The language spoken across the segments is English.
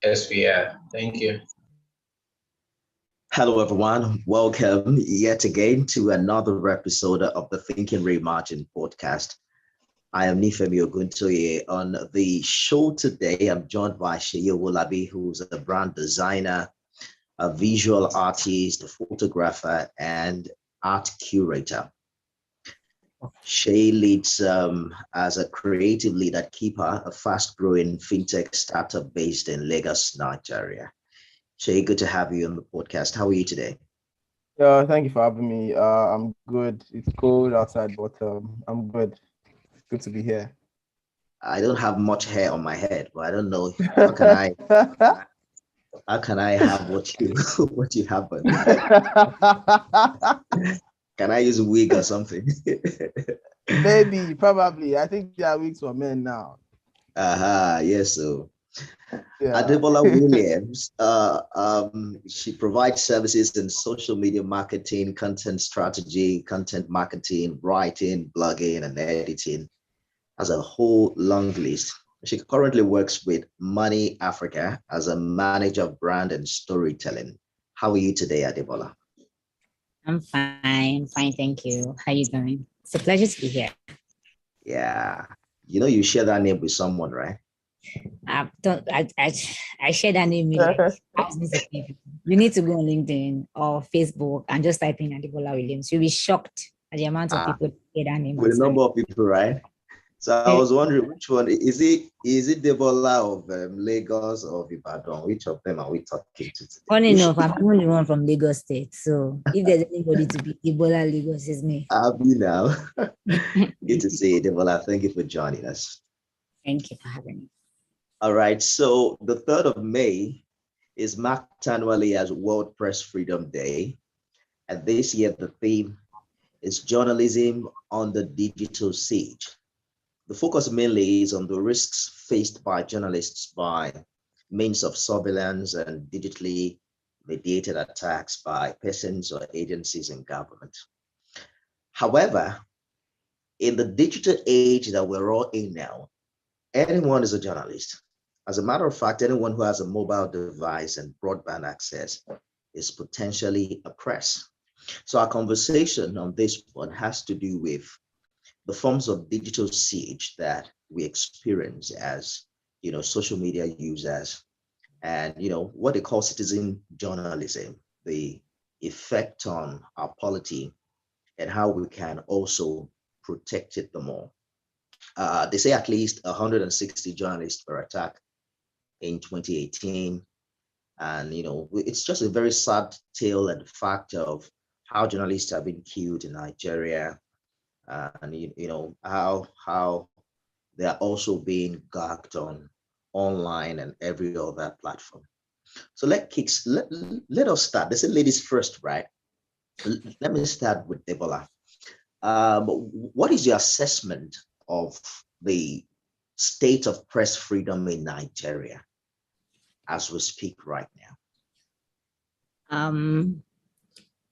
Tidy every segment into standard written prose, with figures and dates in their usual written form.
Yes, we are. Thank you. Hello, everyone. Welcome yet again to another episode of the Thinking Reimagined podcast. I am Nifemi Oguntoye. On the show today, I'm joined by Sheyi Owolabi, who's a brand designer, a visual artist, a photographer, and art curator. Sheyi leads as a creative lead at Keeper, a fast-growing fintech startup based in Lagos, Nigeria. Sheyi, good to have you on the podcast. How are you today? Yeah, thank you for having me. I'm good. It's cold outside, but I'm good. Good to be here. I don't have much hair on my head, but I don't know how can I have what you what you have on? Can I use a wig or something? Maybe, probably. I think there are wigs for men now. Yes. So Yeah. Adebola Williams, she provides services in social media marketing, content strategy, content marketing, writing, blogging, and editing. As a whole long list. She currently works with Money Africa as a manager of brand and storytelling. How are you today, Adebola? I'm fine, thank you. How you doing? It's a pleasure to be here. Yeah, you share that name with someone, right? I share that name with like thousands of people. You need to go on LinkedIn or Facebook and just type in Adebola Williams. You'll be shocked at the amount of people share that name. With a number of people, right? So I was wondering which one is it? Is it Debola of Lagos or Ibadan? Which of them are we talking to today? Funny enough, I'm the only one from Lagos State. So if there's anybody to be Debola Lagos, is me. I'll be now. Good to see you, Debola. Thank you for joining us. Thank you for having me. All right. So the 3rd of May is marked annually as World Press Freedom Day. And this year, the theme is journalism on the digital siege. The focus mainly is on the risks faced by journalists by means of surveillance and digitally mediated attacks by persons or agencies in government. However, in the digital age that we're all in now, anyone is a journalist. As a matter of fact, anyone who has a mobile device and broadband access is potentially a press. So our conversation on this one has to do with the forms of digital siege that we experience as, social media users, and, what they call citizen journalism, the effect on our polity, and how we can also protect it the more. They say at least 160 journalists were attacked in 2018. And, it's just a very sad tale and fact of how journalists have been killed in Nigeria, and how they are also being gagged on online and every other platform. So let us start. They say ladies first, right? Let me start with Debola. What is your assessment of the state of press freedom in Nigeria as we speak right now?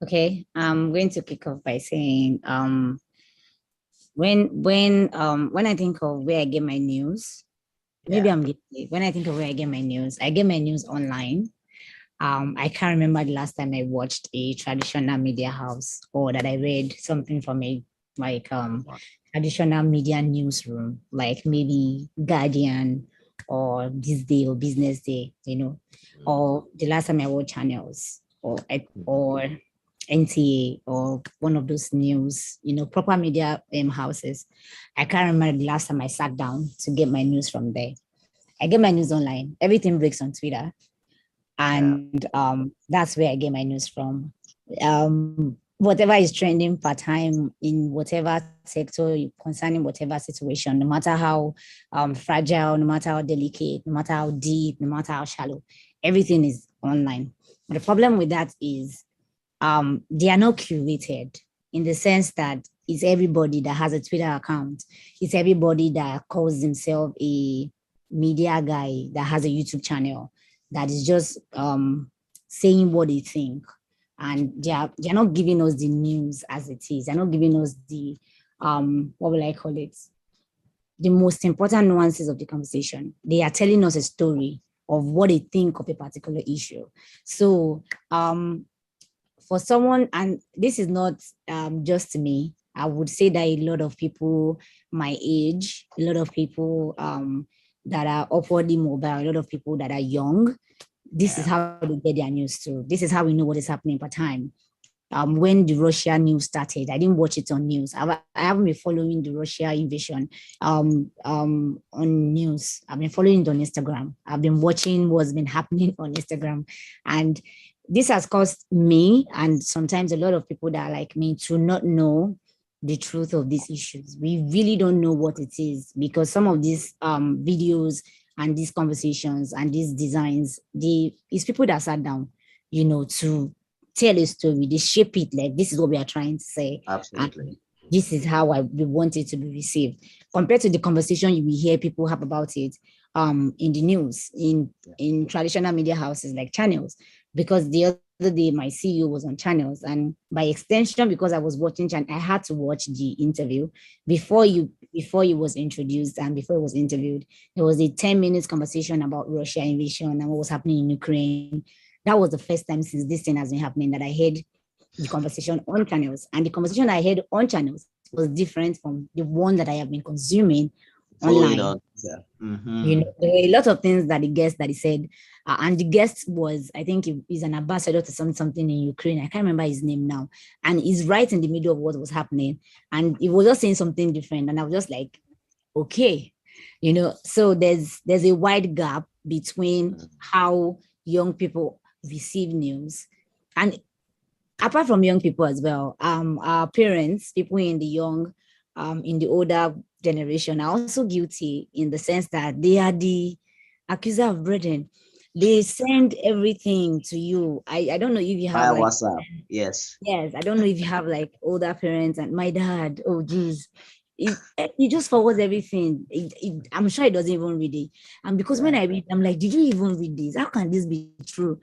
Okay, I'm going to kick off by saying when I think of where I get my news, when I think of where I get my news online. I can't remember the last time I watched a traditional media house or that I read something from a traditional media newsroom, like maybe Guardian or This Day or Business Day, or the last time I watched channels or NTA or one of those news, proper media houses. I can't remember the last time I sat down to get my news from there. I get my news online. Everything breaks on Twitter. And that's where I get my news from. Whatever is trending part time in whatever sector concerning whatever situation, no matter how fragile, no matter how delicate, no matter how deep, no matter how shallow, everything is online. But the problem with that is they are not curated in the sense that it's everybody that has a Twitter account. It's everybody that calls himself a media guy that has a YouTube channel that is just saying what they think. And they're not giving us the news as it is. They're not giving us the, what will I call it? The most important nuances of the conversation. They are telling us a story of what they think of a particular issue. So for someone, and this is not just me, I would say that a lot of people my age, a lot of people that are upwardly mobile, a lot of people that are young, this is how they get their news too. This is how we know what is happening per time. When the Russia news started, I didn't watch it on news. I haven't been following the Russia invasion on news. I've been following it on Instagram. I've been watching what's been happening on Instagram. And this has caused me and sometimes a lot of people that are like me to not know the truth of these issues. We really don't know what it is because some of these videos and these conversations and these designs, it's people that sat down, to tell a story. They shape it like this is what we are trying to say. Absolutely. And this is how we want it to be received. Compared to the conversation you will hear people have about it in the news, in traditional media houses like channels, because the other day my CEO was on channels, and by extension, because I was watching I had to watch the interview before he was introduced and before he was interviewed. There was a 10 minutes conversation about Russia invasion and what was happening in Ukraine. That was the first time since this thing has been happening that I heard the conversation on channels. And the conversation I heard on channels was different from the one that I have been consuming online. Yeah. There were a lot of things that the guest that he said, and the guest was, I think he's an ambassador to something in Ukraine. I can't remember his name now. And he's right in the middle of what was happening. And he was just saying something different. And I was just like, okay, so there's a wide gap between how young people receive news, and apart from young people as well, our parents, people in the older generation are also guilty in the sense that they are the accuser of brethren. They send everything to you. I don't know if you have like WhatsApp. Yes. I don't know if you have like older parents, and my dad, oh geez, he just forwards everything. I'm sure he doesn't even read it. And because when I read, I'm like, did you even read this? How can this be true?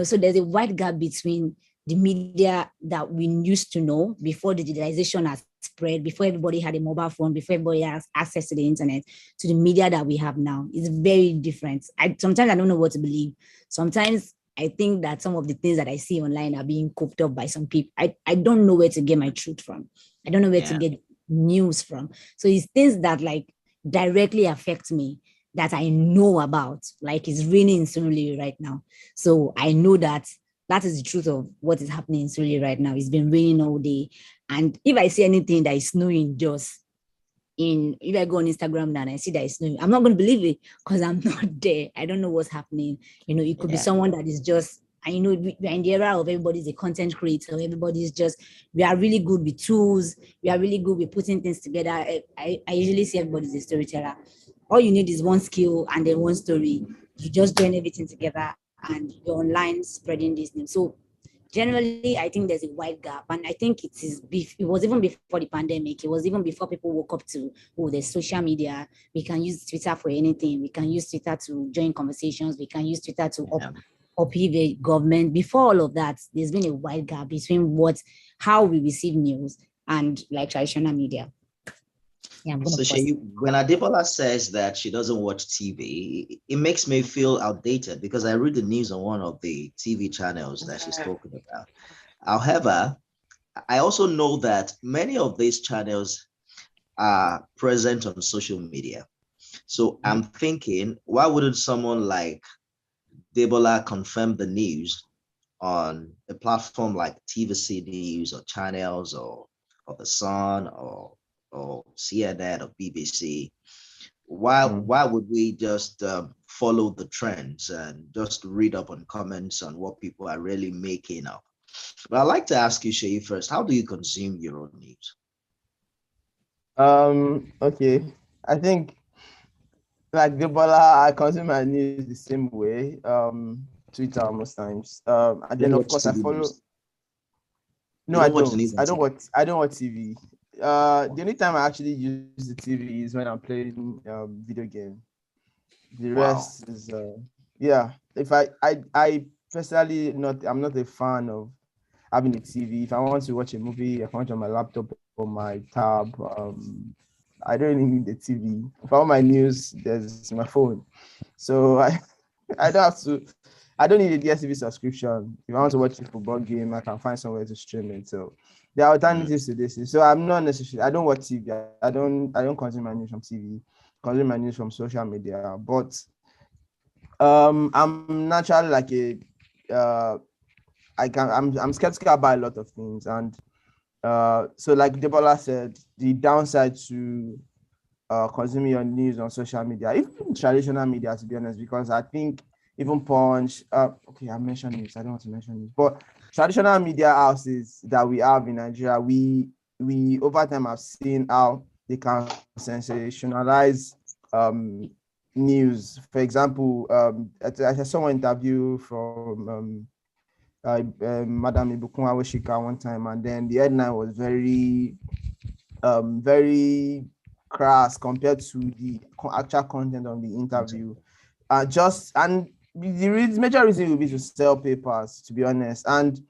So there's a wide gap between the media that we used to know before the digitalization has spread, before everybody had a mobile phone, before everybody has access to the internet, to the media that we have now. It's very different. Sometimes I don't know what to believe. Sometimes I think that some of the things that I see online are being cooked up by some people. I don't know where to get my truth from. I don't know where to get news from. So it's things that like directly affect me that I know about. Like it's raining in Surulere right now. So I know that is the truth of what is happening in Surulere right now. It's been raining all day. And if I see anything that is snowing if I go on Instagram now and I see that it's snowing, I'm not going to believe it because I'm not there. I don't know what's happening. It could be someone that is just, we're in the era of everybody's a content creator. Everybody's just, we are really good with tools. We are really good with putting things together. I usually see everybody's a storyteller. All you need is one skill and then one story. You just join everything together and you're online spreading this news. So generally, I think there's a wide gap. And I think it was even before the pandemic. It was even before people woke up to, there's social media. We can use Twitter for anything. We can use Twitter to join conversations. We can use Twitter to upheave a government. Before all of that, there's been a wide gap between how we receive news and like traditional media. Yeah, so Sheyi, when Adebola says that she doesn't watch TV, it makes me feel outdated because I read the news on one of the TV channels that she's talking about. However, I also know that many of these channels are present on social media. So I'm thinking, why wouldn't someone like Adebola confirm the news on a platform like TVC News or channels or The Sun or CNN or BBC? Why would we just follow the trends and just read up on comments on what people are really making up? But I'd like to ask you, Sheyi, first, how do you consume your own news? Okay. I think like Adebola, I consume my news the same way. Twitter most times. And then of course I follow. News. No, I don't. I don't watch TV. The only time I actually use the TV is when I'm playing video game. The rest is If I personally I'm not a fan of having a TV. If I want to watch a movie, I want it on my laptop or my tab. I don't really need the TV. If I want my news, there's my phone. So I don't have to. I don't need a DSTV subscription. If I want to watch a football game, I can find somewhere to stream it. So there are alternatives to this. So I'm not necessarily. I don't watch TV. I don't consume my news from TV. Consume my news from social media. But I'm naturally like a I'm skeptical about a lot of things, and so like Adebola said, the downside to consuming your news on social media, even traditional media, to be honest, because I think even Punch, okay, I mentioned news, I don't want to mention news, but traditional media houses that we have in Nigeria, we over time have seen how they can sensationalize news. For example, I saw an interview from Madam Ibukun Aweshika one time, and then the headline was very crass compared to the actual content of the interview. And the major reason will be to sell papers, to be honest. And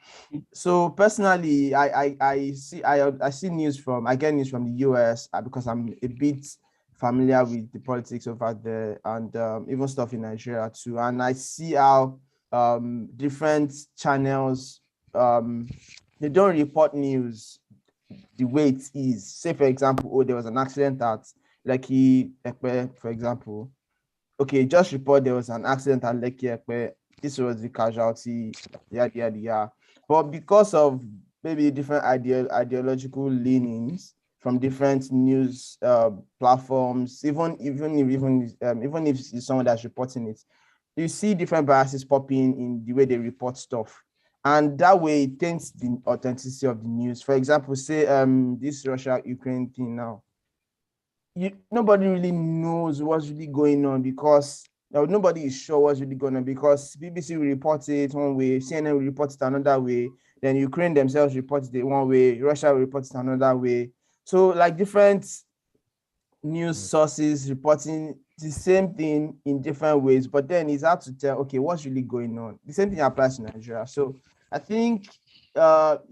so personally, I see news I get news from the US because I'm a bit familiar with the politics over there, and even stuff in Nigeria too. And I see how different channels they don't report news the way it is. Say, for example, there was an accident at Lekki Ekpe, for example. Okay, just report there was an accident at Lekki Ekpe. This was the casualty, yeah. But because of maybe different ideological leanings from different news platforms, even if it's someone that's reporting it, you see different biases popping in the way they report stuff. And that way it taints the authenticity of the news. For example, say this Russia-Ukraine thing now. Nobody really knows what's really going on because nobody is sure what's really going on because BBC will report it one way, CNN will report it another way, then Ukraine themselves report it one way, Russia will report it another way. So like different news sources reporting the same thing in different ways, but then it's hard to tell, okay, what's really going on. The same thing applies to Nigeria. So I think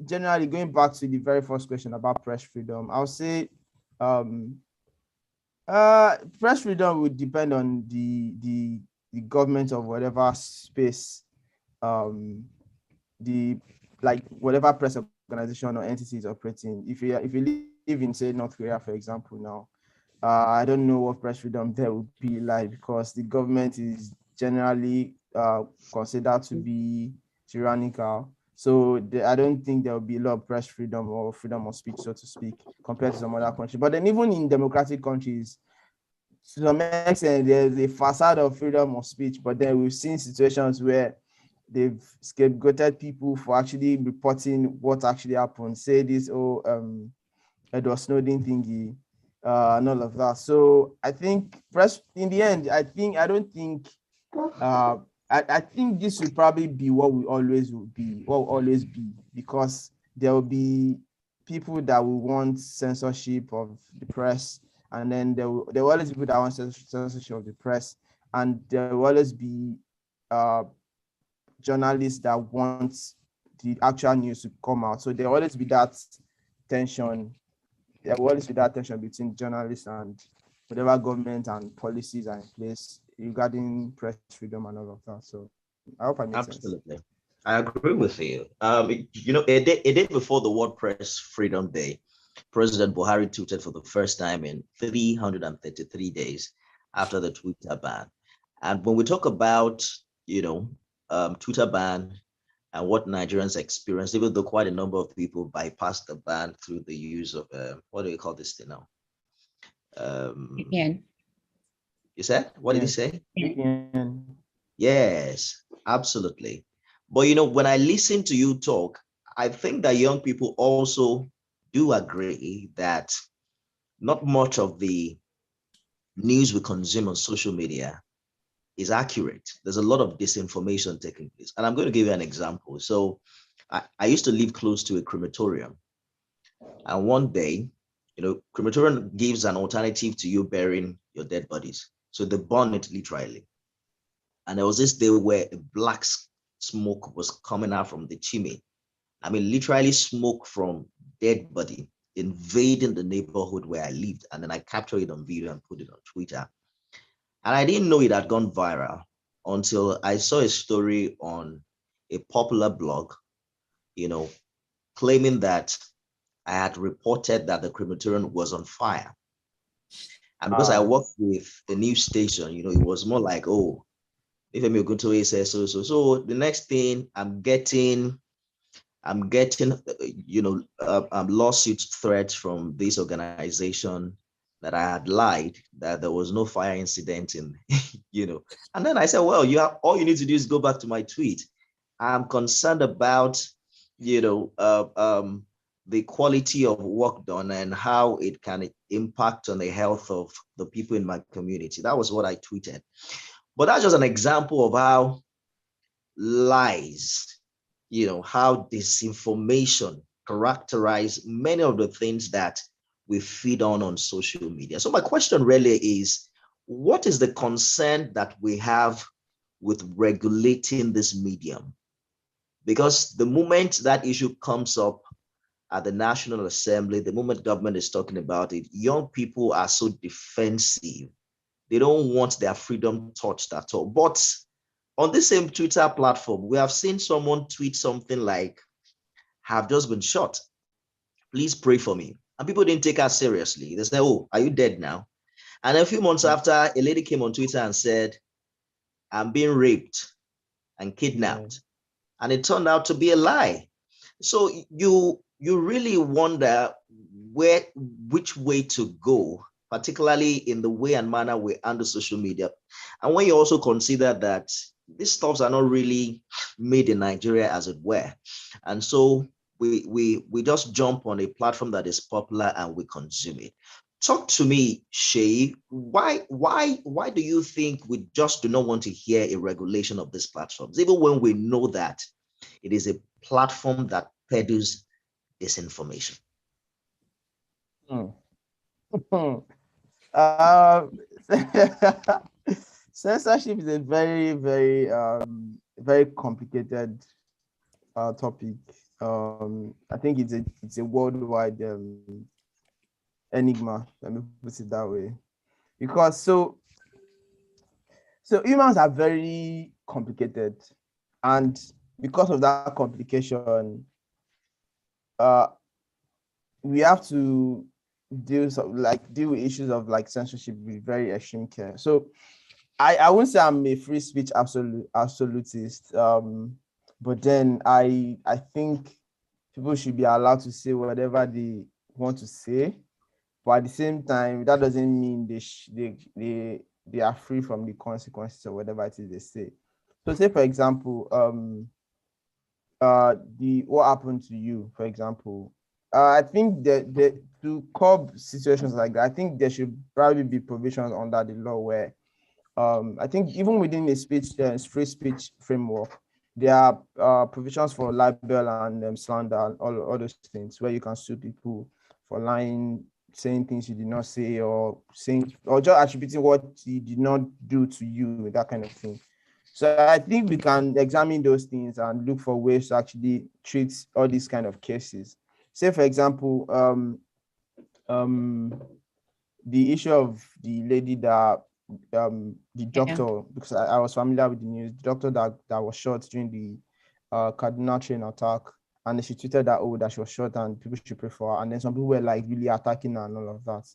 generally going back to the very first question about press freedom, I'll say press freedom would depend on the government of whatever space the like whatever press organization or entity is operating. If you live in, say, North Korea, for example, now I don't know what press freedom there would be like because the government is generally considered to be tyrannical. So I don't think there will be a lot of press freedom or freedom of speech, so to speak, compared to some other countries. But then even in democratic countries, to some extent, there's a facade of freedom of speech. But then we've seen situations where they've scapegoated people for actually reporting what actually happened. Say this, Edward Snowden thingy, and all of that. So I think in the end, I think this will probably be what will always be, because there will be people that will want censorship of the press, and then there will always be people that want censorship of the press, and there will always be journalists that want the actual news to come out. So there will always be that tension. There will always be that tension between journalists and whatever government and policies are in place regarding press freedom and all of that. So I hope I make sense. Absolutely. I agree with you. A day before the World Press Freedom Day, President Buhari tweeted for the first time in 333 days after the Twitter ban. And when we talk about, Twitter ban and what Nigerians experienced, even though quite a number of people bypassed the ban through the use of, what do you call this thing now? VPN. You said? What did you say? VPN. Yes, absolutely. But when I listen to you talk, I think that young people also do agree that not much of the news we consume on social media is accurate. There's a lot of disinformation taking place. And I'm going to give you an example. So I used to live close to a crematorium. And one day, crematorium gives an alternative to you burying your dead bodies. So they burn it literally. And there was this day where a black smoke was coming out from the chimney. I mean, literally smoke from dead body invading the neighborhood where I lived. And then I captured it on video and put it on Twitter. And I didn't know it had gone viral until I saw a story on a popular blog, claiming that I had reported that the crematorium was on fire. And because I worked with a news station, it was more like, oh, if I'm going to say so. So the next thing I'm getting, lawsuit threats from this organization that I had lied, that there was no fire incident in, And then I said, well, all you need to do is go back to my tweet. I'm concerned about, the quality of work done and how it can impact on the health of the people in my community. That was what I tweeted. But that's just an example of how lies, how disinformation characterize many of the things that we feed on social media. So my question really is, what is the concern that we have with regulating this medium? Because the moment that issue comes up at the National Assembly, the moment government is talking about it, young people are so defensive. They don't want their freedom touched at all. But on the same Twitter platform, we have seen someone tweet something like, "Have just been shot. Please pray for me." And people didn't take her seriously. They said, "Oh, are you dead now?" And a few months after, a lady came on Twitter and said, "I'm being raped and kidnapped." And it turned out to be a lie. So you really wonder which way to go, particularly in the way and manner we handle social media. And when you also consider that these stuffs are not really made in Nigeria, as it were. And so we just jump on a platform that is popular and we consume it. Talk to me, Sheyi. Why do you think we just do not want to hear a regulation of these platforms, even when we know that it is a platform that peddles disinformation? Censorship is a very, very, very complicated topic. I think it's a worldwide enigma. Let me put it that way, because so humans are very complicated, and because of that complication, we have to deal with issues of like censorship with very extreme care. So I wouldn't say I'm a free speech absolutist, but then I think people should be allowed to say whatever they want to say, but at the same time, that doesn't mean they are free from the consequences of whatever it is they say. So say, for example, what happened to you, for example, I think that to curb situations like that, I think there should probably be provisions under the law where I think even within a free speech framework, there are provisions for libel and slander and all those things where you can sue people for lying, saying things you did not say, or just attributing what he did not do to you, that kind of thing. So I think we can examine those things and look for ways to actually treat all these kind of cases. Say, for example, the issue of the lady that the doctor, because I was familiar with the news, the doctor that was shot during the Kaduna train attack, and she tweeted that she was shot and people should pray for her, and then some people were like really attacking her and all of that.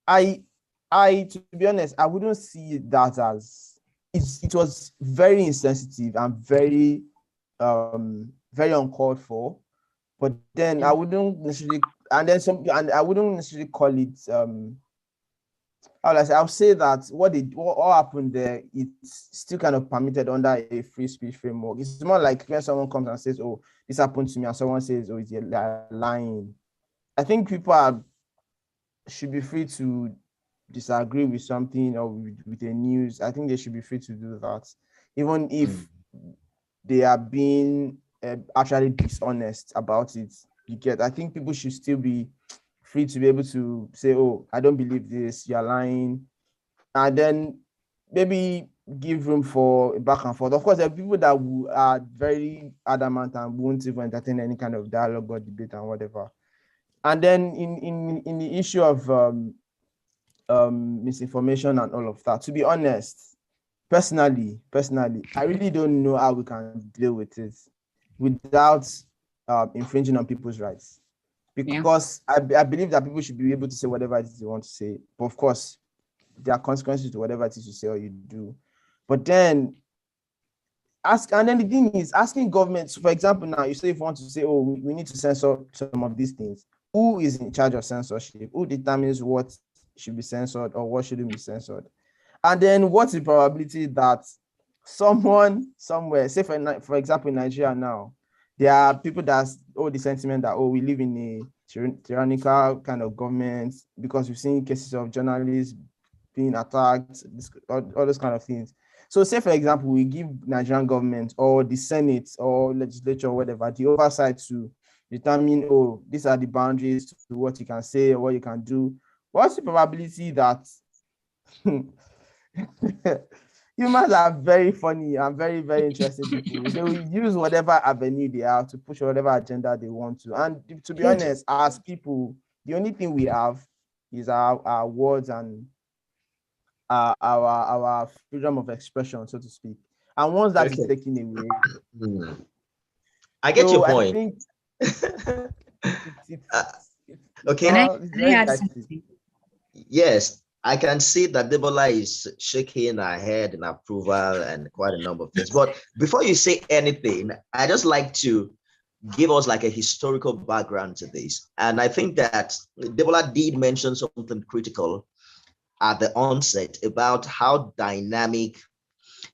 I to be honest, I wouldn't see that as it was very insensitive and very very uncalled for, but then I wouldn't necessarily, and I wouldn't necessarily call it I'll say that what happened there, it's still kind of permitted under a free speech framework. It's more like when someone comes and says, "Oh, this happened to me," and someone says, "Oh, it's lying." I think people should be free to disagree with something or with a news. I think they should be free to do that, even if they are being actually dishonest about it. I think people should still be free to be able to say, "Oh, I don't believe this, you're lying," and then maybe give room for back and forth. Of course, there are people that are very adamant and won't even entertain any kind of dialogue or debate and whatever. And then in the issue of misinformation and all of that, to be honest, personally, I really don't know how we can deal with it without infringing on people's rights. Because I believe that people should be able to say whatever it is they want to say. But of course, there are consequences to whatever it is you say or you do. But then and then the thing is, asking governments, for example, now you say if you want to say, oh, we need to censor some of these things, who is in charge of censorship? Who determines what should be censored or what shouldn't be censored? And then what's the probability that someone somewhere, say for example in Nigeria now, there are people that hold the sentiment that, oh, we live in a tyrannical kind of government because we've seen cases of journalists being attacked, all those kind of things. So say, for example, we give Nigerian government or the Senate or legislature or whatever the oversight to determine, oh, these are the boundaries to what you can say or what you can do. What's the probability that humans are very funny and very, very interesting people? They will use whatever avenue they have to push whatever agenda they want to. And to be honest, as people, the only thing we have is our words and our freedom of expression, so to speak. And once that is taken away, I get your point. I think okay. Yes, I can see that Adebola is shaking her head in approval and quite a number of things. But before you say anything, I just like to give us like a historical background to this. And I think that Adebola did mention something critical at the onset about how dynamic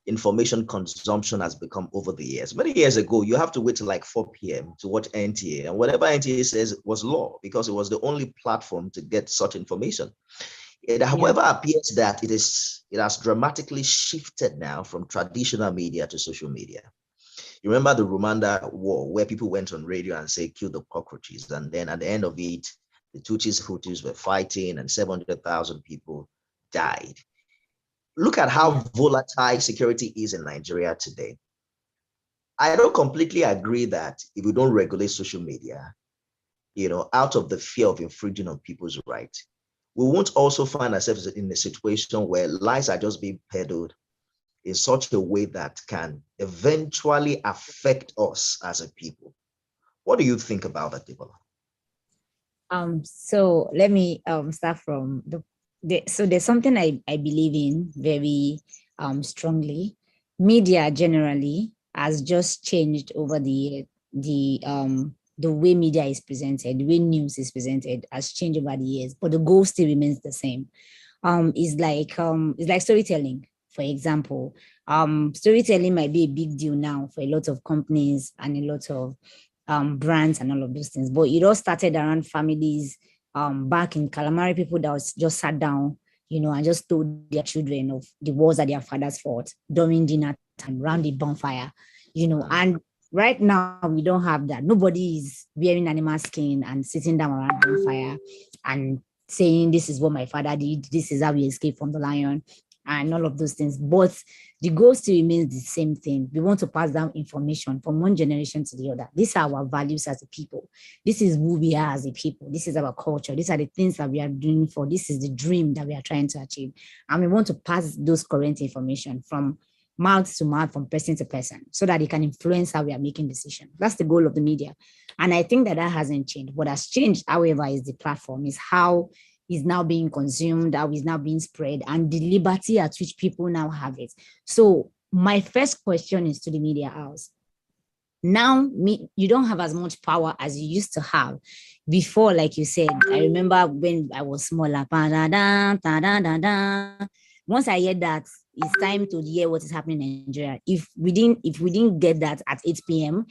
information consumption has become over the years. Many years ago, you have to wait till like 4 p.m. to watch NTA, and whatever NTA says was law because it was the only platform to get such information. It, however, appears that it has dramatically shifted now from traditional media to social media. You remember the Rwanda war where people went on radio and say, kill the cockroaches. And then at the end of it, the Tutsis, Hutus were fighting and 700,000 people died. Look at how volatile security is in Nigeria today. I don't completely agree that if we don't regulate social media, out of the fear of infringing on people's rights, we won't also find ourselves in a situation where lies are just being peddled in such a way that can eventually affect us as a people. What do you think about that, Adebola? So let me start from so there's something I believe in very strongly. Media generally has just changed over the way media is presented, the way news is presented has changed over the years, but the goal still remains the same. It's like storytelling. For example, storytelling might be a big deal now for a lot of companies and a lot of brands and all of those things, but it all started around families back in Calamari, people that was just sat down, and just told their children of the wars that their fathers fought during dinner time around the bonfire, and right now we don't have that. Nobody is wearing animal skin and sitting down around bonfire and saying, this is what my father did, this is how we escaped from the lion, and all of those things. But the goal still remains the same thing. We want to pass down information from one generation to the other. These are our values as a people. This is who we are as a people. This is our culture. These are the things that we are doing for. This is the dream that we are trying to achieve. And we want to pass those current information from mouth to mouth, from person to person, so that it can influence how we are making decisions. That's the goal of the media. And I think that hasn't changed. What has changed, however, is the platform, is how is now being consumed, how is now being spread, and the liberty at which people now have it. So my first question is to the media house. Now, you don't have as much power as you used to have before. Like you said, I remember when I was smaller. Once I heard that it's time to hear what is happening in Nigeria, if we didn't get that at 8 p.m.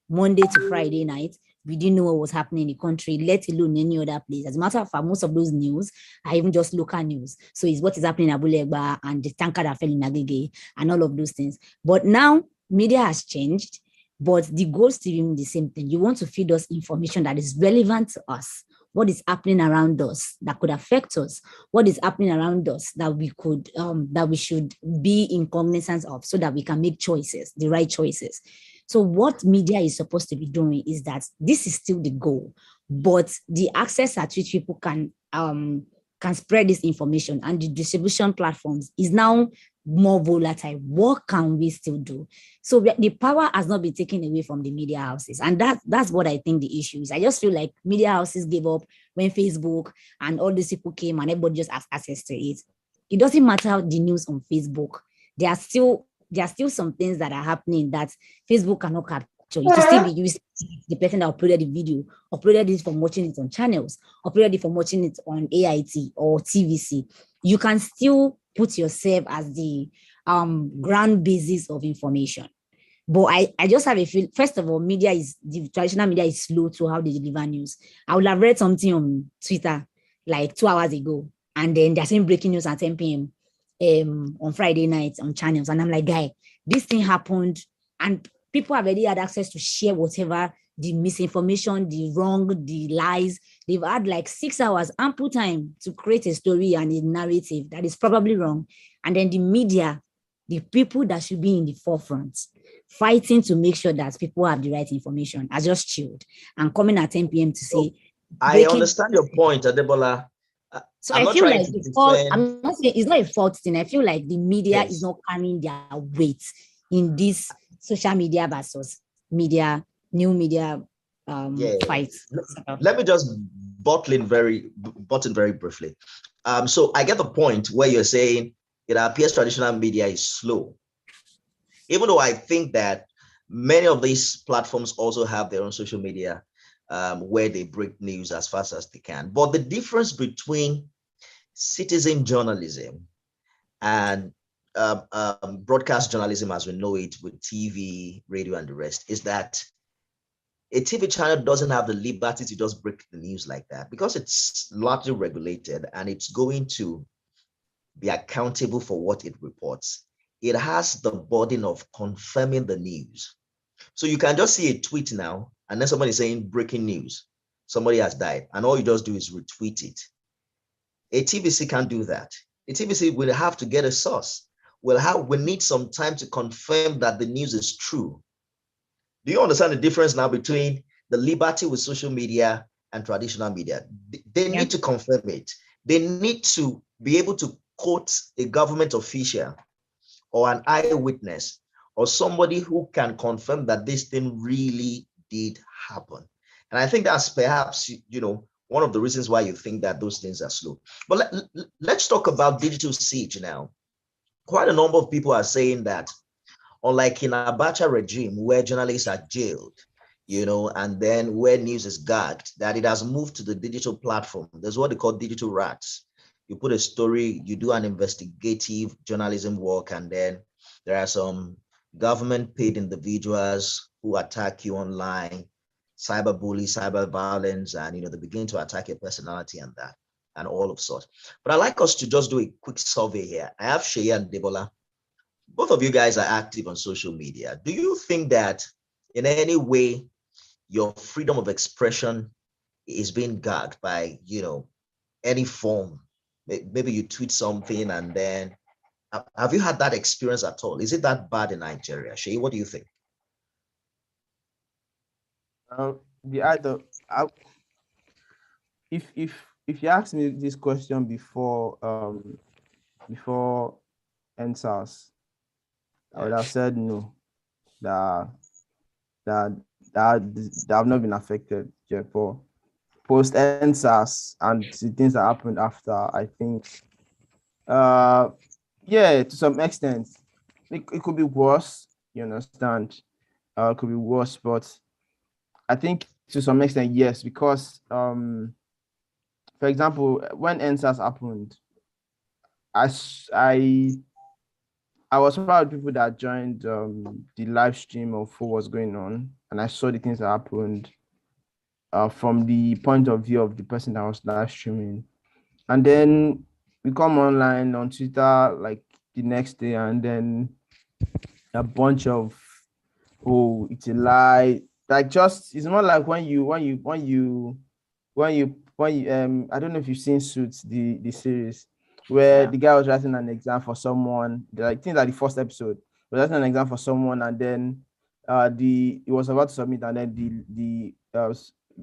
Monday to Friday night, we didn't know what was happening in the country, let alone any other place. As a matter of fact, most of those news are even just local news. So it's what is happening in Abulegba and the tanker that fell in Agege and all of those things. But now media has changed, but the goal still remains the same thing. You want to feed us information that is relevant to us. What is happening around us that could affect us? What is happening around us that we could, that we should be in cognizance of, so that we can make choices, the right choices. So what media is supposed to be doing is that this is still the goal, but the access at which people can spread this information and the distribution platforms is now more volatile. What can we still do? So the power has not been taken away from the media houses. And that's what I think the issue is. I just feel like media houses gave up when Facebook and all these people came and everybody just has access to it. It doesn't matter the news on Facebook. There are still some things that are happening that Facebook cannot capture. It will still be used. The person that uploaded the video, uploaded it from watching it on channels, uploaded it from watching it on AIT or TVC. You can still put yourself as the ground basis of information. But I just have a feel, first of all, the traditional media is slow to how they deliver news. I would have read something on Twitter like 2 hours ago, and then they're saying breaking news at 10 p.m. On Friday night on channels. And I'm like, guy, this thing happened, and people have already had access to share whatever, the misinformation, the wrong, the lies. They've had like 6 hours, ample time to create a story and a narrative that is probably wrong. And then the media, the people that should be in the forefront, fighting to make sure that people have the right information, are just chilled and coming at 10 p.m. to say. I understand your point, Adebola. So I feel like I'm not saying it's not a fault thing. I feel like the media is not carrying their weight in this social media versus media, new media fights. Let me just button very briefly. So I get the point where you're saying it appears traditional media is slow. Even though I think that many of these platforms also have their own social media where they break news as fast as they can. But the difference between citizen journalism and broadcast journalism as we know it with TV, radio, and the rest is that a TV channel doesn't have the liberty to just break the news like that because it's largely regulated and it's going to be accountable for what it reports. It has the burden of confirming the news. So you can just see a tweet now and then somebody saying breaking news, somebody has died, and all you just do is retweet it. A TVC can't do that. A TVC will have to get a source. We need some time to confirm that the news is true. Do you understand the difference now between the liberty with social media and traditional media? They need to confirm it. They need to be able to quote a government official or an eyewitness or somebody who can confirm that this thing really did happen. And I think that's perhaps, one of the reasons why you think that those things are slow. But let's talk about digital siege now. Quite a number of people are saying that, unlike in Abacha regime, where journalists are jailed, and then where news is gagged, that it has moved to the digital platform. There's what they call digital rats. You put a story, you do an investigative journalism work, and then there are some government paid individuals who attack you online, cyberbully, cyber violence, and they begin to attack your personality and that, and all of sorts. But I'd like us to just do a quick survey here. I have Sheyi and Adebola. Both of you guys are active on social media. Do you think that in any way your freedom of expression is being gagged by, any form? Maybe you tweet something and then, have you had that experience at all? Is it that bad in Nigeria? Sheyi, what do you think? If you asked me this question before NSAS, I would have said no. That have not been affected yet. For post NSAS and the things that happened after, I think, to some extent, it could be worse. You understand? It could be worse, but I think to some extent, yes, because for example, when NSAS happened, I was proud of people that joined the live stream of what was going on, and I saw the things that happened from the point of view of the person that was live streaming. And then we come online on Twitter like the next day, and then a bunch of, oh, it's a lie. Like, just, it's more like when you I don't know if you've seen Suits, the series, where the guy was writing an exam for someone. I think that the first episode was writing an exam for someone, and then he was about to submit, and then the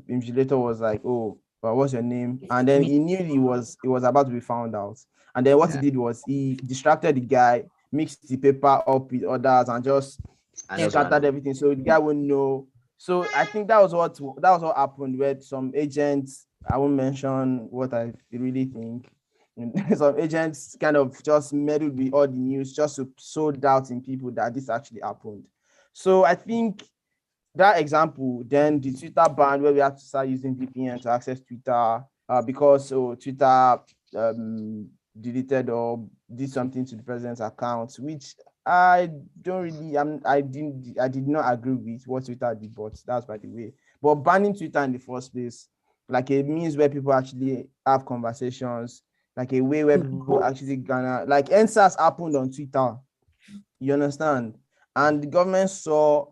invigilator was like, "Oh, what's your name?" And then he knew he was about to be found out. And then what he did was he distracted the guy mix the paper up with others and just scattered everything. So the guy won't know. So I think that was what happened with some agents. I won't mention what I really think. Some agents kind of just meddled with all the news just to sow doubt in people that this actually happened. So I think that example, then the Twitter ban where we have to start using VPN to access Twitter because Twitter deleted or did something to the president's account, which I don't really, I did not agree with what Twitter did, but that's by the way. But banning Twitter in the first place, like a means where people actually have conversations, like a way where people actually gonna, like NSAS happened on Twitter, you understand? And the government saw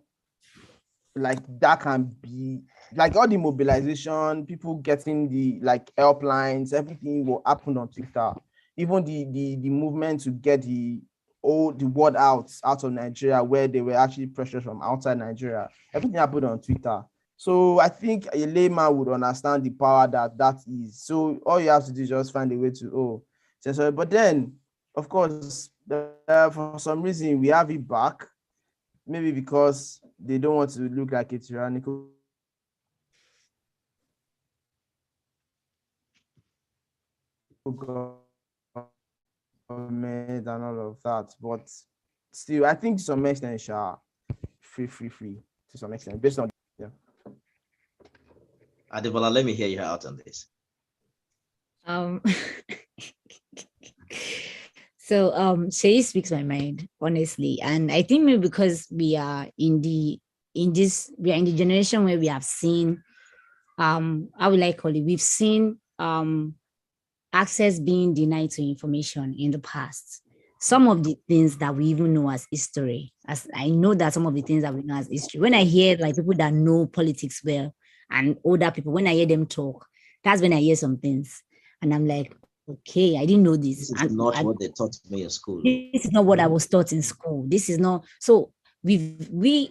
like that can be like all the mobilization, people getting the like helplines, everything will happen on Twitter. Even the movement to get the word out of Nigeria, where they were actually pressured from outside Nigeria, everything happened on Twitter. So I think a layman would understand the power that is. So all you have to do is just find a way to censor. But then, of course, for some reason we have it back. Maybe because they don't want to look like a tyrannical government and all of that. But still, I think to some extent, free to some extent, based on Adebola, let me hear you out on this. So Sheyi speaks my mind, honestly. And I think maybe because we are in the generation where we have seen how will I call it? We've seen access being denied to information in the past. Some of the things that we even know as history, as I know that some of the things that we know as history, when I hear like people that know politics well and older people, when I hear them talk, that's when I hear some things. And I'm like, okay, I didn't know this. This is not what they taught me in school. This is not what I was taught in school. This is not, so we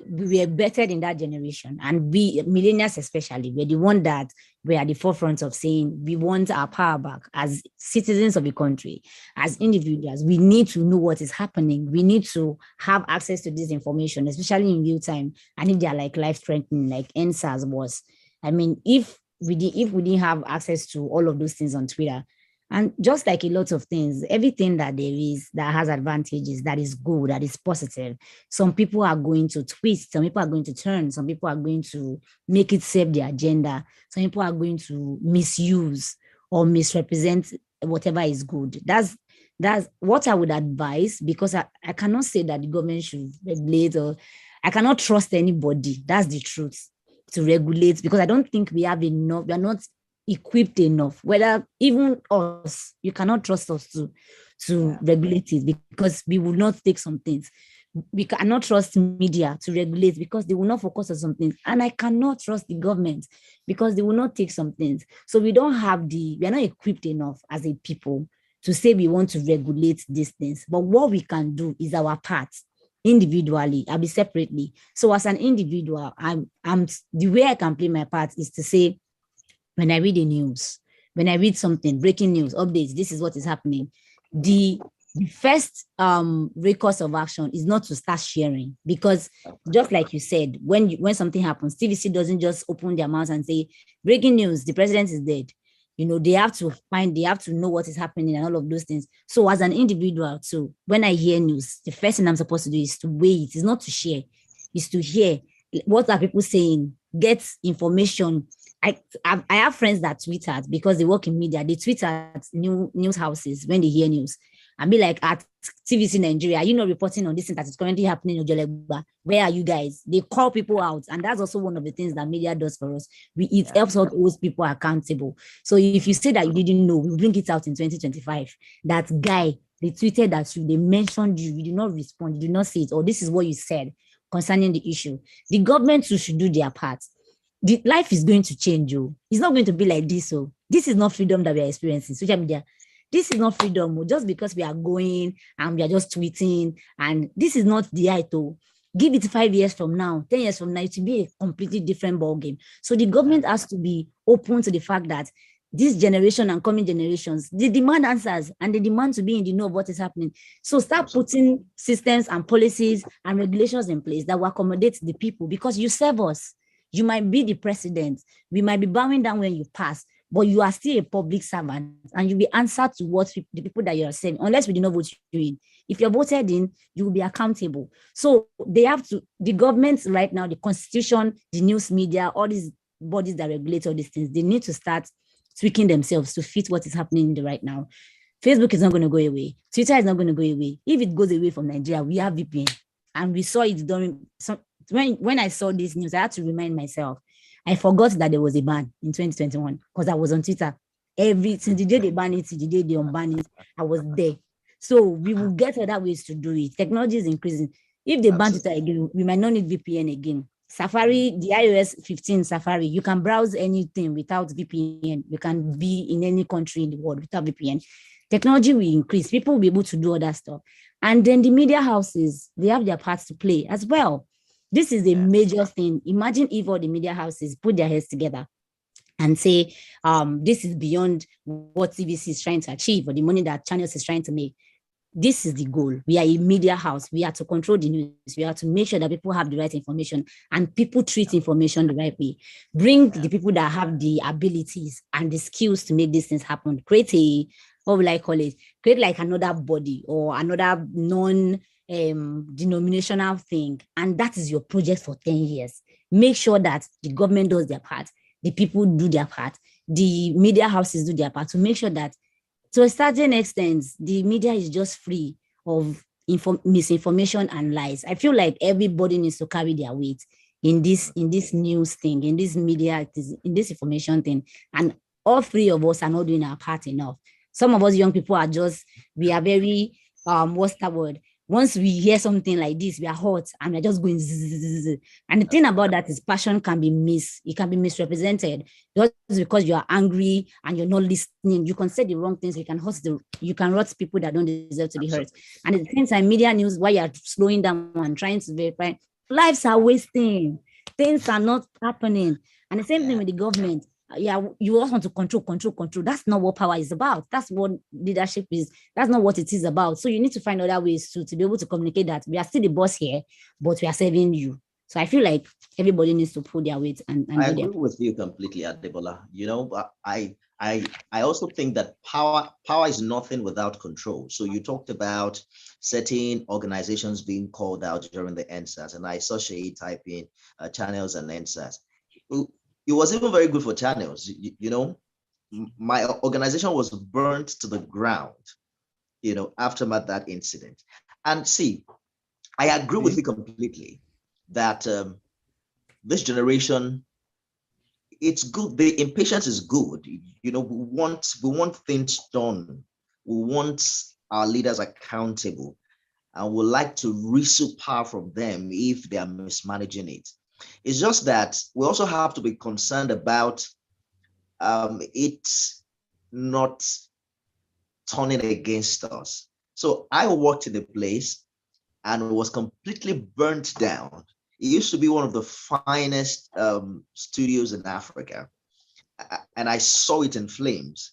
were better in that generation, and we millennials especially were the one that were at the forefront of saying we want our power back as citizens of the country, as individuals. We need to know what is happening. We need to have access to this information, especially in real time, and if they are like life threatening, like NSAS was. I mean, if we didn't have access to all of those things on Twitter, and just like a lot of things, everything that there is that has advantages, that is good, that is positive, some people are going to twist, some people are going to turn, some people are going to make it serve their agenda, some people are going to misuse or misrepresent whatever is good. That's what I would advise, because I cannot say that the government should regulate, or I cannot trust anybody. That's the truth, to regulate, because I don't think we have enough. We are not equipped enough, whether even us, you cannot trust us to regulate it, because we will not take some things. We cannot trust media to regulate, because they will not focus on some things, and I cannot trust the government because they will not take some things. So we are not equipped enough as a people to say we want to regulate these things. But what we can do is our part individually, I'll be separately. So as an individual, I'm the way I can play my part is to say, when I read the news, when I read something, breaking news, updates, this is what is happening, the first recourse of action is not to start sharing, because just like you said, when something happens, TVC doesn't just open their mouths and say, breaking news, the president is dead. They have to know what is happening and all of those things. So as an individual too, when I hear news, the first thing I'm supposed to do is to wait. It's not to share, it's to hear what are people saying, get information. I have friends that tweet at, because they work in media, they tweet at news houses when they hear news and be like, at TVC Nigeria, are you not reporting on this thing that is currently happening in Owolabi? Where are you guys? They call people out, and that's also one of the things that media does for us. It helps us hold people accountable. So if you say that you didn't know, we bring it out in 2025. That guy, they tweeted at you, they mentioned you did not respond, you did not say it, or this is what you said concerning the issue. The government too should do their part. The life is going to change. It's not going to be like this. So this is not freedom that we are experiencing. Social media, this is not freedom just because we are going and we are just tweeting. And this is not the height. Give it 5 years from now, 10 years from now, it will be a completely different ballgame. So the government has to be open to the fact that this generation and coming generations, they demand answers and they demand to be in the know of what is happening. So start putting systems and policies and regulations in place that will accommodate the people, because you serve us. You might be the president. We might be bowing down when you pass, but you are still a public servant and you'll be answered to what the people that you're serving, unless we do not vote you in. If you're voted in, you will be accountable. So they have to, the government right now, the constitution, the news media, all these bodies that regulate all these things, they need to start tweaking themselves to fit what is happening in the right now. Facebook is not going to go away. Twitter is not going to go away. If it goes away from Nigeria, we have VPN. And we saw it during some, when I saw this news, I had to remind myself. I forgot that there was a ban in 2021 because I was on Twitter. Since the day they banned it, the day they unbanned it, I was there. So we will get other ways to do it. Technology is increasing. If they ban Twitter again, we might not need VPN again. Safari, the iOS 15 Safari, you can browse anything without VPN. You can be in any country in the world without VPN. Technology will increase. People will be able to do other stuff. And then the media houses, they have their parts to play as well. This is a major thing. Imagine if all the media houses put their heads together and say, this is beyond what TVC is trying to achieve or the money that channels is trying to make. This is the goal. We are a media house. We are to control the news. We are to make sure that people have the right information and people treat information the right way. Bring the people that have the abilities and the skills to make these things happen. Create a, what will I call it? Create like another body or another denominational thing. And that is your project for 10 years. Make sure that the government does their part. The people do their part. The media houses do their part to make sure that to a certain extent, the media is just free of misinformation and lies. I feel like everybody needs to carry their weight in this news thing, in this media, in this information thing. And all three of us are not doing our part enough. Some of us young people are we are very, what's that word? Once we hear something like this, we are hot and we're just going zzz. And the thing about that is passion can be misrepresented. Just because you are angry and you're not listening, you can say the wrong things, you can hurt people that don't deserve to be hurt. And at the same time, media news, while you're slowing down and trying to verify, lives are wasting, things are not happening. And the same thing with the government. You also want to control. That's not what power is about. That's what leadership is. That's not what it is about. So you need to find other ways to be able to communicate that we are still the boss here, but we are serving you. So I feel like everybody needs to pull their weight and I agree with you completely, Adebola. You know, but I also think that power is nothing without control. So you talked about certain organizations being called out during the NSAS, and I saw Sheyi type in channels and NSAS. It was even very good for channels. You know, my organization was burnt to the ground, you know, after that incident. And see, I agree with you completely that this generation, it's good. The impatience is good. You know, we want things done. We want our leaders accountable, and we like to wrestle power from them if they are mismanaging it. It's just that we also have to be concerned about it not turning against us. So I worked in a place and it was completely burnt down. It used to be one of the finest studios in Africa. And I saw it in flames.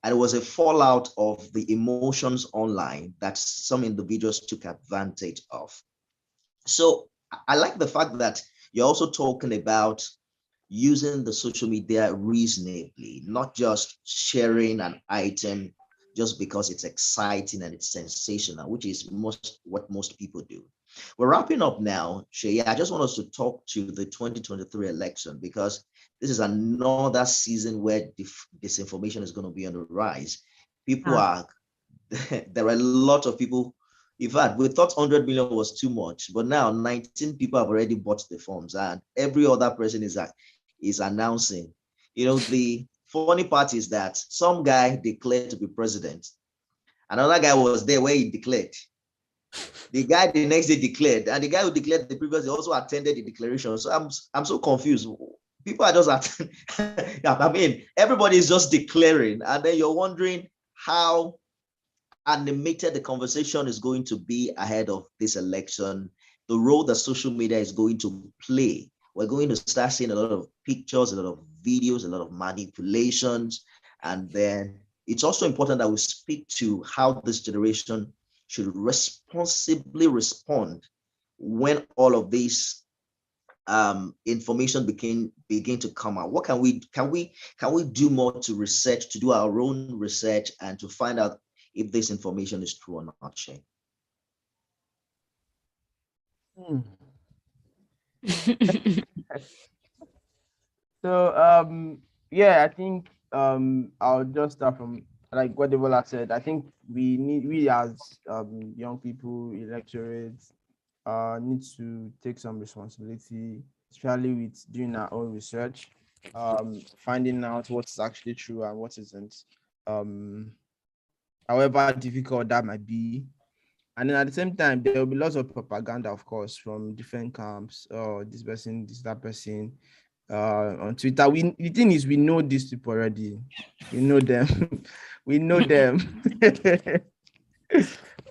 And it was a fallout of the emotions online that some individuals took advantage of. So I like the fact that you're also talking about using the social media reasonably, not just sharing an item just because it's exciting and it's sensational, which is what most people do. We're wrapping up now, Sheyi. I just want us to talk to the 2023 election, because this is another season where disinformation is going to be on the rise. There are a lot of people. In fact, we thought 100 million was too much, but now 19 people have already bought the forms, and every other person is announcing. You know, the funny part is that some guy declared to be president. Another guy was there where he declared. The guy the next day declared, and the guy who declared the previous day also attended the declaration. So I'm so confused. People are just I mean, everybody is just declaring, and then you're wondering how animated the conversation is going to be ahead of this election, the role that social media is going to play. We're going to start seeing a lot of pictures, a lot of videos, a lot of manipulations, And then it's also important that we speak to how this generation should responsibly respond when all of these information begin to come out. What can we do more to research, to do our own research, and to find out if this information is true or not, Sheyi? So yeah, I think I'll just start from like what Adebola said. I think we as young people, electorates, need to take some responsibility, especially with doing our own research, finding out what's actually true and what isn't. Um, However difficult that might be. And then at the same time, there will be lots of propaganda, of course, from different camps. Oh, this person, this that person. On Twitter, the thing is, we know these people already. We know them. We know them.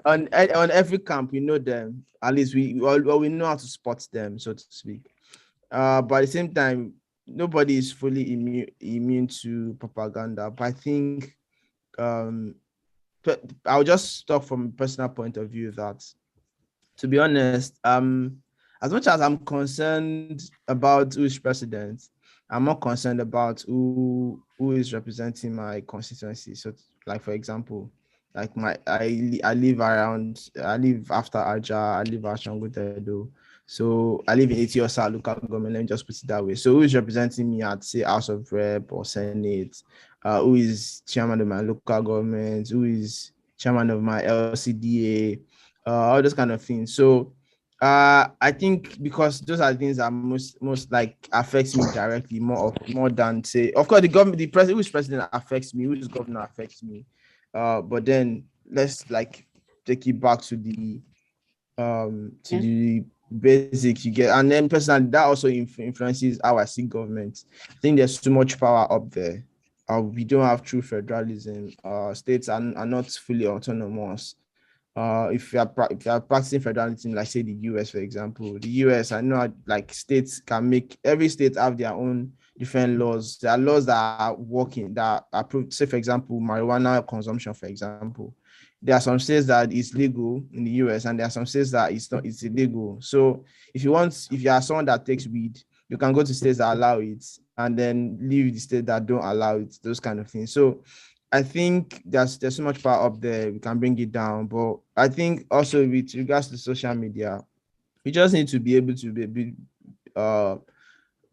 on every camp, we know them. At least we know how to spot them, so to speak. But at the same time, nobody is fully immune to propaganda. But I think I'll just talk from a personal point of view that, to be honest, as much as I'm concerned about who's president, I'm more concerned about who is representing my constituency. So, like for example, like I live after Aja, I live at Shangutedo. So I live in Etiosa local government. Let me just put it that way. So who is representing me at, say, House of Rep or Senate? Who is chairman of my local government? Who is chairman of my LCDA? All those kind of things. So I think because those are the things that most like affects me directly more than, say, of course, the government, the president, who's president affects me, who's governor affects me. But then let's like take it back to the basics you get, and then personally that also influences how I see government. I think there's too much power up there. We don't have true federalism. States are not fully autonomous. If you are practicing federalism, like say the US, for example, the US, I know like states can make, every state have their own different laws. There are laws that are working, that approve, say for example, marijuana consumption, for example. There are some states that it's legal in the US, and there are some states that it's illegal. So if you are someone that takes weed, you can go to states that allow it and then leave the state that don't allow it, those kind of things. So I think there's so much power up there. We can bring it down. But I think also with regards to social media, we just need to be able to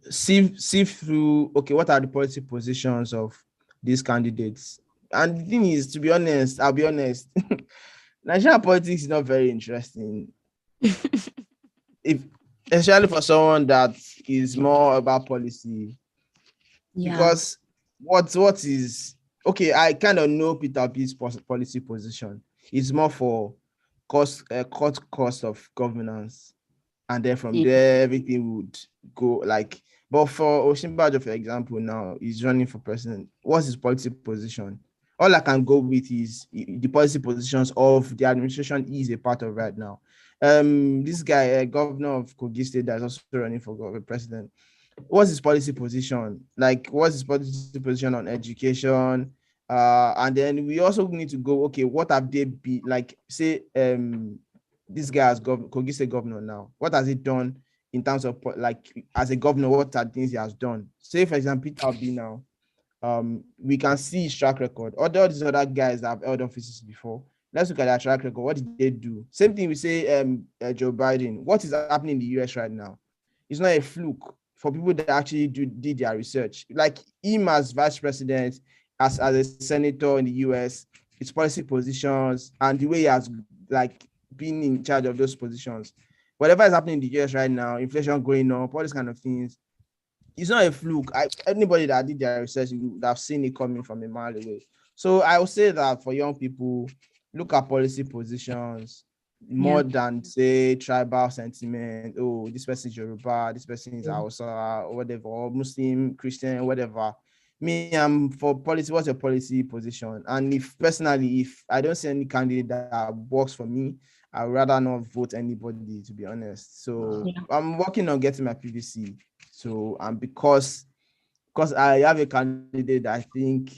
see through, okay, what are the policy positions of these candidates? And the thing is, to be honest, I'll be honest, Nigerian politics is not very interesting. Especially for someone that is more about policy. Yeah. Because what is, okay, I kind of know Peter B's policy position. It's more for cost of governance, and then from there everything would go like. But for Osinbajo, for example, now he's running for president. What's his policy position? All I can go with is the policy positions of the administration he is a part of right now. This guy, governor of Kogi State, that's also running for president. What's his policy position? Like, what's his policy position on education? And then we also need to go, okay, what have they been like? Say, this guy as Kogi State governor now. What has he done in terms of like as a governor? What are things he has done? Say, for example, Peter Obi now. We can see his track record. All these other guys that have held offices before, let's look at their track record. What did they do? Same thing we say Joe Biden. What is happening in the US right now? It's not a fluke for people that actually did their research. Like him as vice president, as a senator in the US, his policy positions, and the way he has like been in charge of those positions. Whatever is happening in the US right now, inflation going up, all these kind of things, it's not a fluke. Anybody that did their research would have seen it coming from a mile away. So I would say that for young people, look at policy positions more than, say, tribal sentiment. Oh, this person is Yoruba, this person is Hausa, or whatever, or Muslim, Christian, whatever. Me, I'm for policy. What's your policy position? And if I don't see any candidate that works for me, I'd rather not vote anybody, to be honest. So I'm working on getting my PVC. So because I have a candidate that I think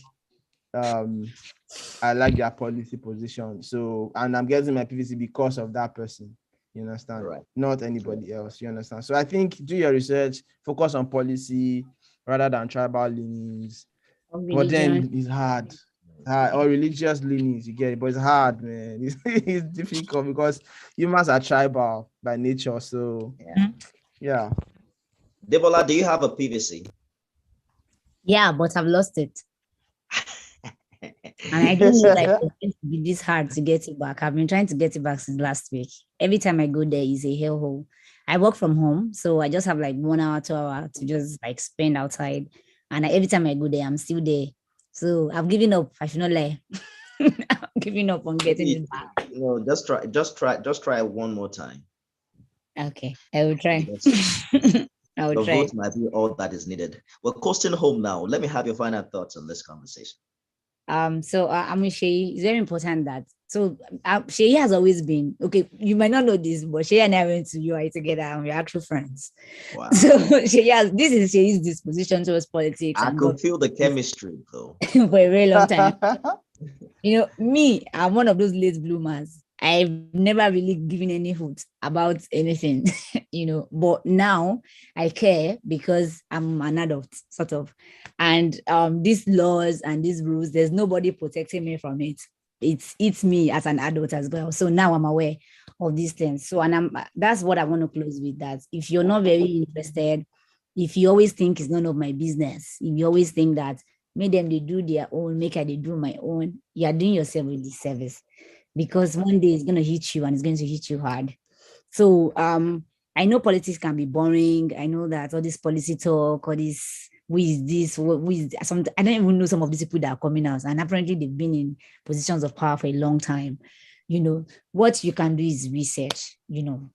I like their policy position. So, and I'm getting my PVC because of that person. You understand? Right. Not anybody else. You understand? So I think do your research, focus on policy rather than tribal leanings. But then it's hard. Or religious leanings, you get it, but it's hard, man. It's difficult because humans are tribal by nature. So yeah. Adebola, do you have a PVC? Yeah, but I've lost it. And I don't know like it's going to be this hard to get it back. I've been trying to get it back since last week. Every time I go there is a hellhole. I work from home, so I just have like 1 hour, 2 hours to just like spend outside. And every time I go there, I'm still there. So I've given up. I should not lie. I'm giving up on getting it back. No, just try one more time. Okay, I will try. I will the try. vote might be all that is needed. We're coasting home now. Let me have your final thoughts on this conversation. So I mean, Sheyi, it's very important that Sheyi has always been okay. You might not know this, but Sheyi and I went to UI together, and we're actual friends. Wow. So this is Sheyi's disposition towards politics. I can feel the chemistry though. For a very long time. You know, me, I'm one of those late bloomers. I've never really given any hoot about anything, you know, but now I care because I'm an adult, sort of. And these laws and these rules, there's nobody protecting me from it. It's me as an adult as well. So now I'm aware of these things. So, and that's what I want to close with, that if you're not very interested, if you always think it's none of my business, if you always think that make them they do their own, make I they do my own, you are doing yourself a disservice. Because one day it's going to hit you and it's going to hit you hard. So I know politics can be boring. I know that all this policy talk, all this, who is this, who is some, I don't even know some of these people that are coming out, and apparently they've been in positions of power for a long time. You know, what you can do is research, you know,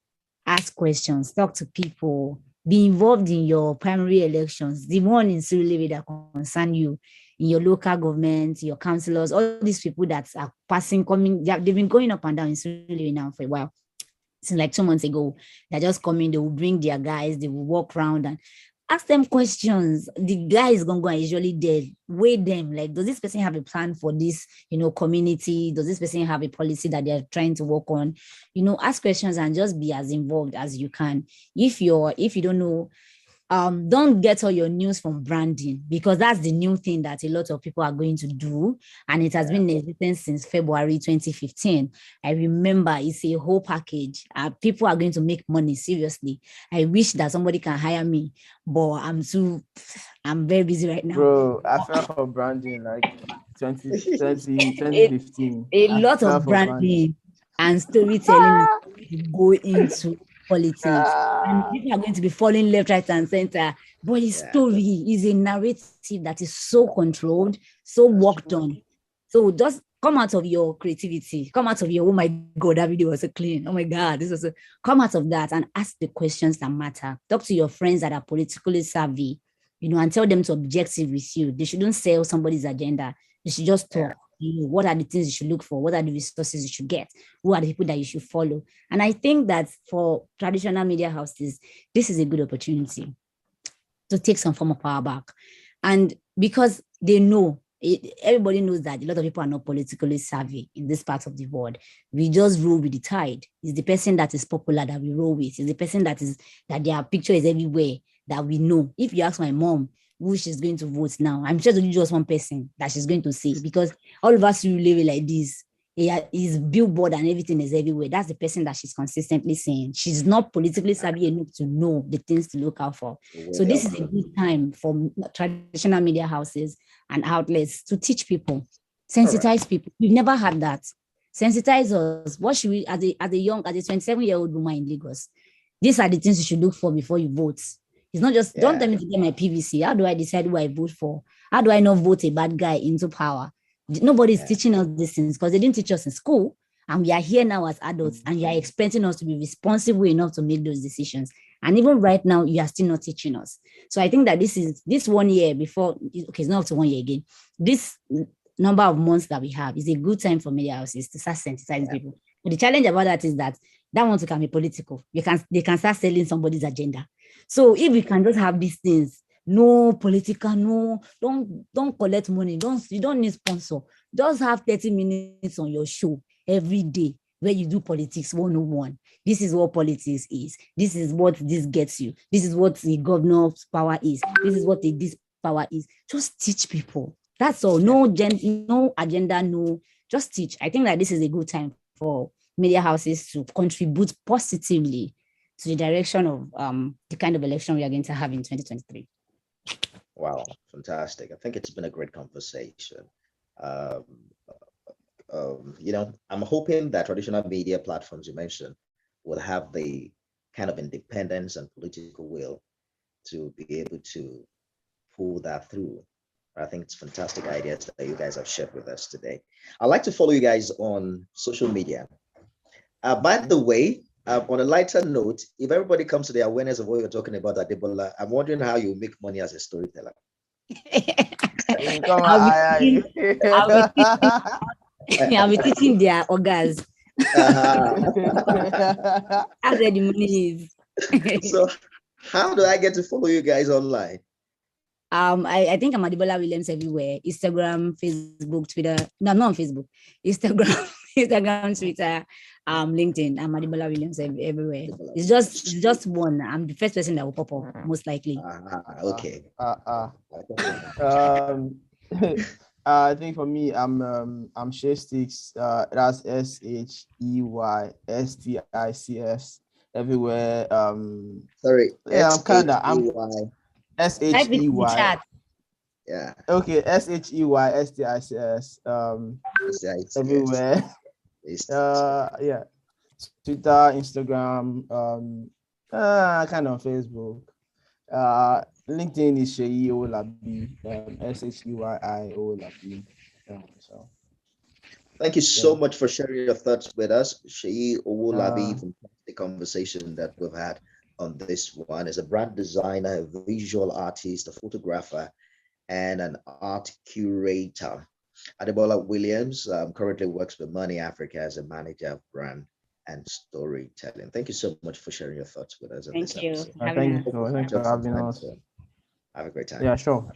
ask questions, talk to people, be involved in your primary elections, the one in Surulere that concern you, in your local government, your councillors, all these people that are passing, coming, they've been going up and down in Surulere now for a while. Since like 2 months ago, they're just coming, they will bring their guys, they will walk around and ask them questions. The guy is going to go and usually there, weigh them, like, does this person have a plan for this, you know, community? Does this person have a policy that they're trying to work on? You know, ask questions and just be as involved as you can. If you don't know, don't get all your news from branding, because that's the new thing that a lot of people are going to do. And it has been in existence since February 2015. I remember it's a whole package. People are going to make money, seriously. I wish that somebody can hire me, but I'm very busy right now. Bro, I fell for branding like 2015. A lot of branding and storytelling go into politics, and people are going to be falling left, right, and center. But his story is a narrative that is so controlled, so worked on. So just come out of your creativity, come out of your, oh my God, that video was so clean. Oh my God, this was come out of that and ask the questions that matter. Talk to your friends that are politically savvy, you know, and tell them to objective with you. They shouldn't sell somebody's agenda. They should just talk. You know, what are the things you should look for? What are the resources you should get? Who are the people that you should follow? And I think that for traditional media houses, this is a good opportunity to take some form of power back. And because they know, everybody knows that a lot of people are not politically savvy in this part of the world. We just roll with the tide. It's the person that is popular that we roll with. It's the person that their picture is everywhere that we know. If you ask my mom who she's going to vote now, I'm sure it's only just one person that she's going to say, because all of us who live like this, is billboard and everything is everywhere. That's the person that she's consistently saying. She's not politically savvy enough to know the things to look out for. So this is a good time for traditional media houses and outlets to teach people, sensitize people. We've never had that. Sensitize us. What should we, as a 27-year-old woman in Lagos, these are the things you should look for before you vote. It's not just, don't tell me to get my PVC. How do I decide who I vote for? How do I not vote a bad guy into power? Nobody's teaching us these things because they didn't teach us in school. And we are here now as adults, and you are expecting us to be responsible enough to make those decisions. And even right now, you are still not teaching us. So I think that this 1 year before, okay, it's not up to 1 year again. This number of months that we have is a good time for media houses to start sensitizing people. But the challenge about that is that one can be political. They can start selling somebody's agenda. So if we can just have these things No political, no, don't collect money. You don't need sponsor. Just have 30 minutes on your show every day where you do politics 101. This is what politics is. This is what this gets you. This is what the governor's power is. This is what this power is. Just teach people. That's all. No agenda, no. Just teach. I think that this is a good time for media houses to contribute positively to the direction of the kind of election we are going to have in 2023. Wow, fantastic. I think it's been a great conversation. I'm hoping that traditional media platforms you mentioned will have the kind of independence and political will to be able to pull that through. I think it's fantastic ideas that you guys have shared with us today. I'd like to follow you guys on social media. By the way, on a lighter note, if everybody comes to the awareness of what you're talking about, Adebola, I'm wondering how you make money as a storyteller. I'll be teaching their organs. That's where the money is. So, how do I get to follow you guys online? I think I'm Adebola Williams everywhere. Instagram, Facebook, Twitter. No, not on Facebook. Instagram, Twitter, LinkedIn. I'm Adebola Williams everywhere. It's just one. I'm the first person that will pop up, most likely. Okay. I think for me, I'm Sheyi Sticks. That's SHEYSTICS everywhere. Sorry. Yeah, I'm kinda. I'm SHEY. Yeah. Okay, SHEYSTICS. Everywhere. Yeah. Twitter, Instagram, kind of Facebook. LinkedIn is Sheyi Owolabi, SHEYI Owolabi. So. Thank you so much for sharing your thoughts with us, Sheyi Owolabi. Fantastic conversation that we've had on this one. As a brand designer, a visual artist, a photographer, and an art curator. Adebola Williams currently works with Money Africa as a manager of brand and storytelling. Thank you so much for sharing your thoughts with us. Thank you. Thank you for having us. Have a great time. Yeah, sure.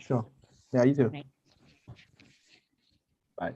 Yeah, you too. Bye.